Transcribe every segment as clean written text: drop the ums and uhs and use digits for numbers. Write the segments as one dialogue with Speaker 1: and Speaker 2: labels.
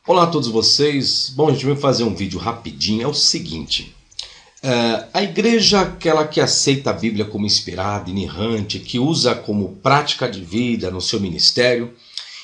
Speaker 1: Olá a todos vocês. Bom, a gente vai fazer um vídeo rapidinho. É o seguinte, a igreja, aquela que aceita a Bíblia como inspirada, inerrante, que usa como prática de vida no seu ministério,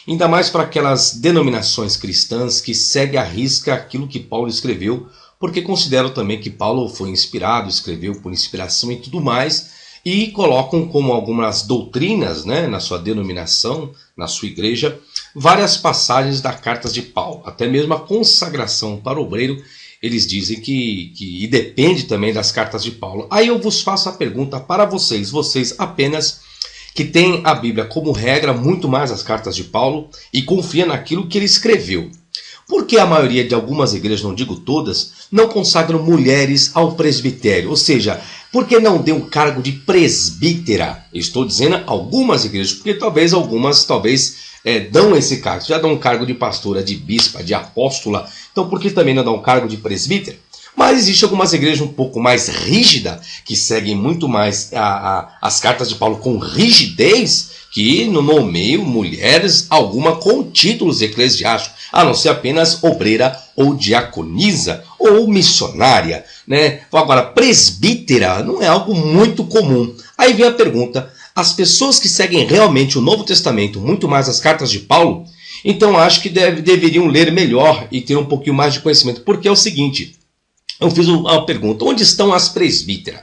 Speaker 1: ainda mais para aquelas denominações cristãs que seguem à risca aquilo que Paulo escreveu, porque consideram também que Paulo foi inspirado, escreveu por inspiração e tudo mais, e colocam como algumas doutrinas, na sua denominação, na sua igreja, várias passagens das cartas de Paulo, até mesmo a consagração para o obreiro, eles dizem que depende também das cartas de Paulo. Aí eu vos faço a pergunta para vocês apenas que têm a Bíblia como regra, muito mais as cartas de Paulo, e confia naquilo que ele escreveu. Por que a maioria de algumas igrejas, não digo todas, não consagram mulheres ao presbitério? Ou seja, por que não dê um cargo de presbítera? Estou dizendo algumas igrejas, porque talvez algumas dão esse cargo. Já dão um cargo de pastora, de bispa, de apóstola. Então por que também não dão um cargo de presbítera? Mas existem algumas igrejas um pouco mais rígidas, que seguem muito mais as cartas de Paulo com rigidez, que não nomeiam mulheres alguma com títulos eclesiásticos, a não ser apenas obreira ou diaconisa ou missionária, Agora, presbítera não é algo muito comum. Aí vem a pergunta: as pessoas que seguem realmente o Novo Testamento, muito mais as cartas de Paulo, então acho que deveriam ler melhor e ter um pouquinho mais de conhecimento, porque é o seguinte, eu fiz uma pergunta: onde estão as presbíteras?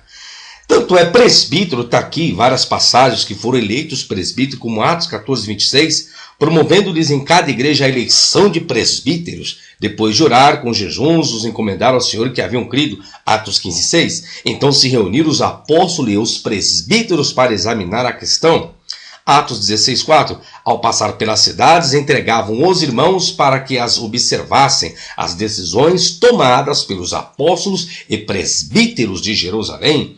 Speaker 1: Tanto é presbítero, está aqui várias passagens que foram eleitos presbíteros, como Atos 14, 26, promovendo-lhes em cada igreja a eleição de presbíteros. Depois de orar com jejuns, os encomendaram ao Senhor que haviam crido. Atos 15, 6. Então se reuniram os apóstolos e os presbíteros para examinar a questão. Atos 16, 4. Ao passar pelas cidades, entregavam os irmãos para que as observassem as decisões tomadas pelos apóstolos e presbíteros de Jerusalém.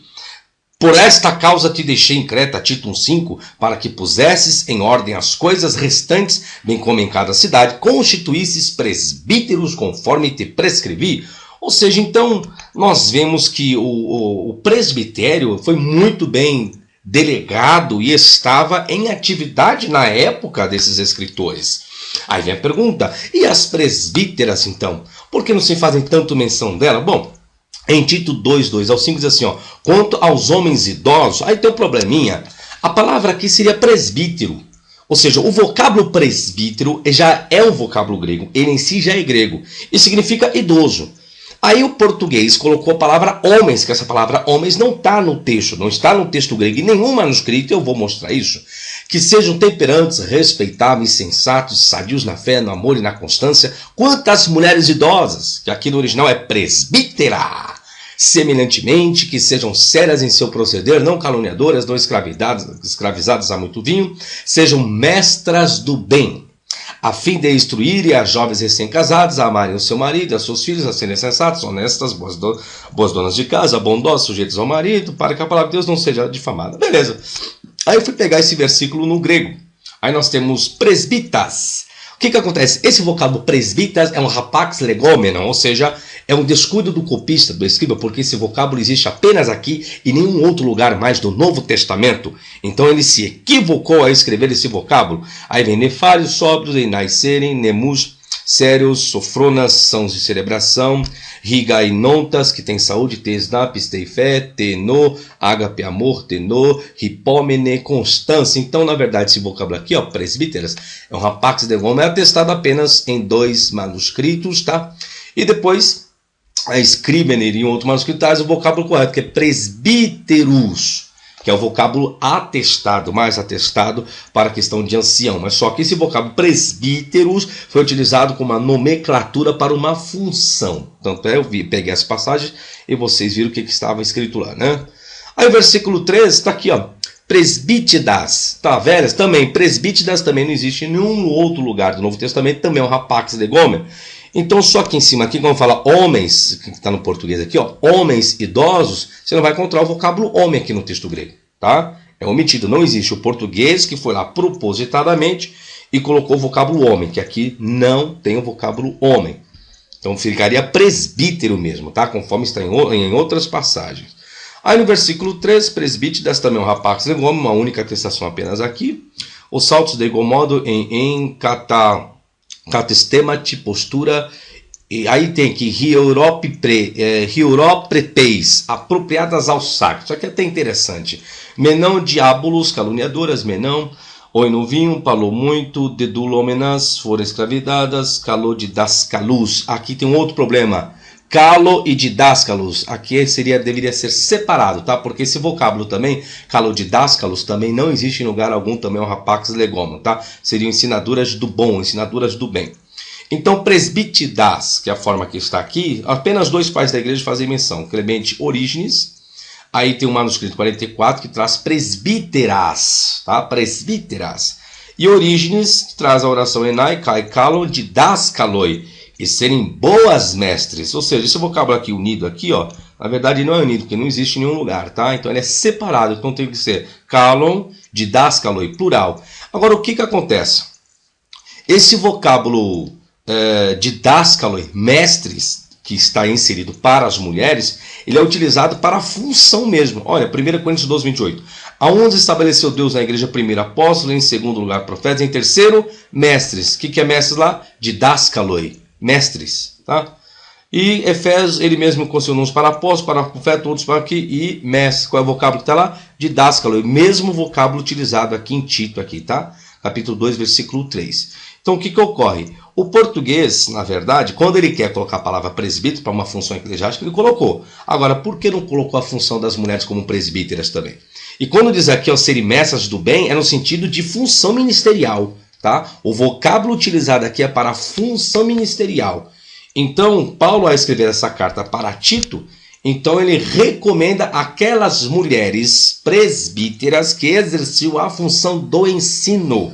Speaker 1: Por esta causa te deixei em Creta, Tito 1,5, para que pusesses em ordem as coisas restantes, bem como em cada cidade, constituísses presbíteros conforme te prescrevi. Ou seja, então, nós vemos que o presbitério foi muito bem delegado e estava em atividade na época desses escritores. Aí vem a pergunta: e as presbíteras então? Por que não se fazem tanto menção dela? Bom, em Tito 2, 2 ao 5 diz assim, quanto aos homens idosos, aí tem um probleminha, a palavra aqui seria presbítero, ou seja, o vocábulo presbítero já é um vocábulo grego, ele em si já é grego, e significa idoso. Aí o português colocou a palavra homens, que essa palavra homens não está no texto, não está no texto grego, em nenhum manuscrito, eu vou mostrar isso. Que sejam temperantes, respeitáveis, sensatos, sadios na fé, no amor e na constância, quanto às mulheres idosas, que aqui no original é presbítera. Semelhantemente, que sejam sérias em seu proceder, não caluniadoras, não escravizadas a muito vinho, sejam mestras do bem, a fim de instruir as jovens recém-casadas a amarem o seu marido, a seus filhos, a serem sensatas, honestas, boas donas de casa, bondosas, sujeitos ao marido, para que a palavra de Deus não seja difamada. Beleza. Aí eu fui pegar esse versículo no grego. Aí nós temos presbitas. O que acontece? Esse vocábulo presbitas é um rapax legomenon, ou seja, é um descuido do copista, do escriba, porque esse vocábulo existe apenas aqui e nenhum outro lugar mais do Novo Testamento. Então ele se equivocou a escrever esse vocábulo. Aí vem nefários, sóbrios, em nascerem, nemus, sérios, sofronas, sãos de cerebração, rigainontas, que tem saúde, tesnapis, tei fé, teno, ágape, amor, teno, hipómene, constância. Então, na verdade, esse vocábulo aqui, presbíteras, é um rapax legomena, é atestado apenas em 2 manuscritos, tá? E depois, a Scrivener em outro manuscrito traz o vocábulo correto, que é presbíteros, que é o vocábulo atestado, mais atestado para a questão de ancião. Mas só que esse vocábulo presbíteros foi utilizado como uma nomenclatura para uma função. Tanto é, eu peguei as passagens e vocês viram o que estava escrito lá, Aí o versículo 13 está aqui, presbítidas, tá, velhas? Também, presbítidas também não existe em nenhum outro lugar do Novo Testamento, também é um rapax legomen. Então, só aqui em cima, aqui, quando fala homens, que está no português aqui, homens idosos, você não vai encontrar o vocábulo homem aqui no texto grego, tá? É omitido, não existe o português que foi lá propositadamente e colocou o vocábulo homem, que aqui não tem o vocábulo homem. Então, ficaria presbítero mesmo, tá? Conforme está em outras passagens. Aí no versículo 3, presbítidas também é um rapax legomen, uma única atestação apenas aqui. Os saltos de igual modo em Catestema-te, postura. E aí tem que hieroprepeis, apropriadas ao saco. Isso aqui é até interessante. Menão, diabolos, caluniadoras, menão. Oi no vinho, falou muito, dedulômenas, foram escravidadas, calor didascalus. Aqui tem um outro problema. Calo e didáscalos, aqui deveria ser separado, tá? Porque esse vocábulo também, calo didáscalos, também não existe em lugar algum, também é um rapax legomena, tá? Seriam ensinaduras do bom, ensinaduras do bem. Então, presbítidas, que é a forma que está aqui, apenas 2 pais da igreja fazem menção. Clemente Orígenes, aí tem o manuscrito 44 que traz presbíteras, tá? Presbíteras. E Orígenes traz a oração enai, kai, kalon, didascaloi, e serem boas mestres. Ou seja, esse vocábulo aqui unido aqui, ó, na verdade não é unido, porque não existe em nenhum lugar, tá? Então ele é separado, então tem que ser kalon, didascaloi, plural. Agora, o que acontece? Esse vocábulo didascaloi, mestres, que está inserido para as mulheres, ele é utilizado para a função mesmo. Olha, 1 Coríntios 12, 28. Aonde estabeleceu Deus na igreja? Primeiro, apóstolo, em segundo lugar, profetas, em terceiro, mestres. O que é mestres lá? Didascaloi, mestres, tá? E Efésios, ele mesmo considerou uns para apóstolos, para profetas, outros para aqui, e mestres. Qual é o vocábulo que está lá? Didascaloi, mesmo vocábulo utilizado aqui em Tito, aqui, tá? Capítulo 2, versículo 3. Então, o que ocorre? O português, na verdade, quando ele quer colocar a palavra presbítero para uma função eclesiástica, ele colocou. Agora, por que não colocou a função das mulheres como presbíteras também? E quando diz aqui, ó, serem mestres do bem, é no sentido de função ministerial, tá? O vocábulo utilizado aqui é para a função ministerial. Então, Paulo, ao escrever essa carta para Tito, então ele recomenda aquelas mulheres presbíteras que exerciam a função do ensino.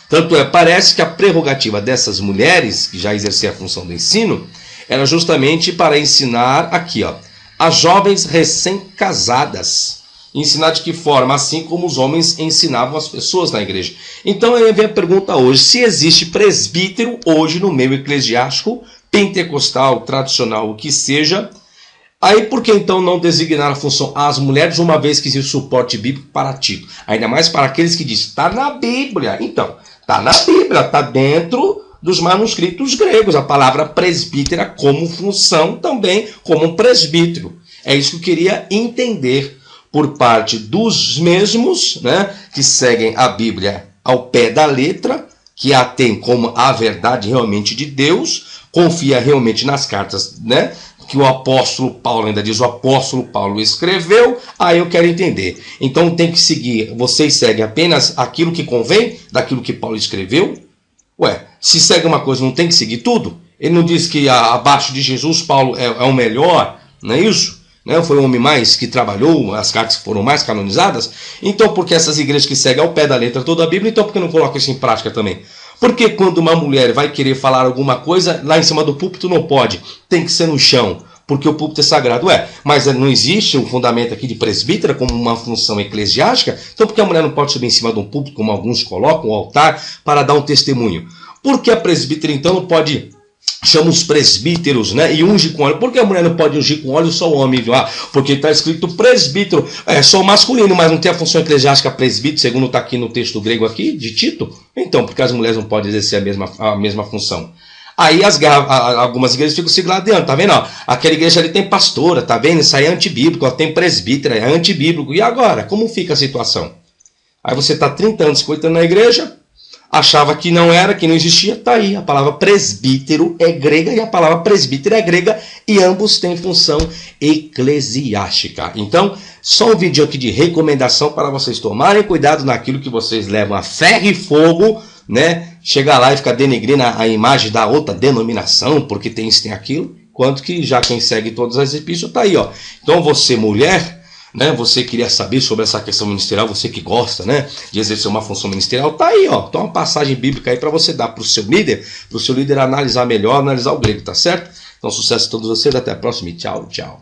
Speaker 1: Tanto é, parece que a prerrogativa dessas mulheres, que já exerciam a função do ensino, era justamente para ensinar aqui, ó, as jovens recém-casadas. Ensinar de que forma? Assim como os homens ensinavam as pessoas na igreja. Então aí vem a pergunta hoje, se existe presbítero hoje no meio eclesiástico, pentecostal, tradicional, o que seja, aí por que então não designar a função às mulheres, uma vez que existe suporte bíblico para Tito? Ainda mais para aqueles que dizem, está na Bíblia. Então, está na Bíblia, está dentro dos manuscritos gregos, a palavra presbítera como função também, como um presbítero. É isso que eu queria entender por parte dos mesmos, né, que seguem a Bíblia ao pé da letra, que a tem como a verdade realmente de Deus, confia realmente nas cartas, né, que o apóstolo Paulo, ainda diz, o apóstolo Paulo escreveu, aí eu quero entender. Então tem que seguir, vocês seguem apenas aquilo que convém, daquilo que Paulo escreveu? Ué, se segue uma coisa, não tem que seguir tudo? Ele não diz que abaixo de Jesus Paulo é o melhor, não é isso? Né? Foi o homem mais que trabalhou, as cartas que foram mais canonizadas. Então por que essas igrejas que seguem ao pé da letra toda a Bíblia, então por que não colocam isso em prática também? Porque quando uma mulher vai querer falar alguma coisa, lá em cima do púlpito não pode, tem que ser no chão, porque o púlpito é sagrado. Ué, mas não existe um fundamento aqui de presbítera como uma função eclesiástica? Então por que a mulher não pode subir em cima de um púlpito, como alguns colocam, um altar, para dar um testemunho? Por que a presbítera então não pode... Chama os presbíteros, né? E unge com óleo. Por que a mulher não pode ungir com óleo, só o homem? Ah, porque está escrito presbítero. É só o masculino, mas não tem a função eclesiástica presbítero, segundo está aqui no texto grego aqui, de Tito? Então, porque as mulheres não podem exercer a mesma função. Aí algumas igrejas ficam se gladiando, tá vendo? Ó, aquela igreja ali tem pastora, tá vendo? Isso aí é antibíblico, ó, tem presbítera, é antibíblico. E agora? Como fica a situação? Aí você está 30 anos, 50 anos na igreja, achava que não era, que não existia, tá aí. A palavra presbítero é grega e a palavra presbítero é grega e ambos têm função eclesiástica. Então, só um vídeo aqui de recomendação para vocês tomarem cuidado naquilo que vocês levam a ferro e fogo, né? Chegar lá e ficar denegrindo a imagem da outra denominação, porque tem isso, tem aquilo, quanto que já quem segue todas as epístolas tá aí, ó. Então você, mulher, né, você queria saber sobre essa questão ministerial, você que gosta, né, de exercer uma função ministerial, tá aí, ó. Então uma passagem bíblica aí para você dar para o seu líder analisar melhor, analisar o grego, tá certo? Então sucesso a todos vocês, até a próxima e tchau, tchau.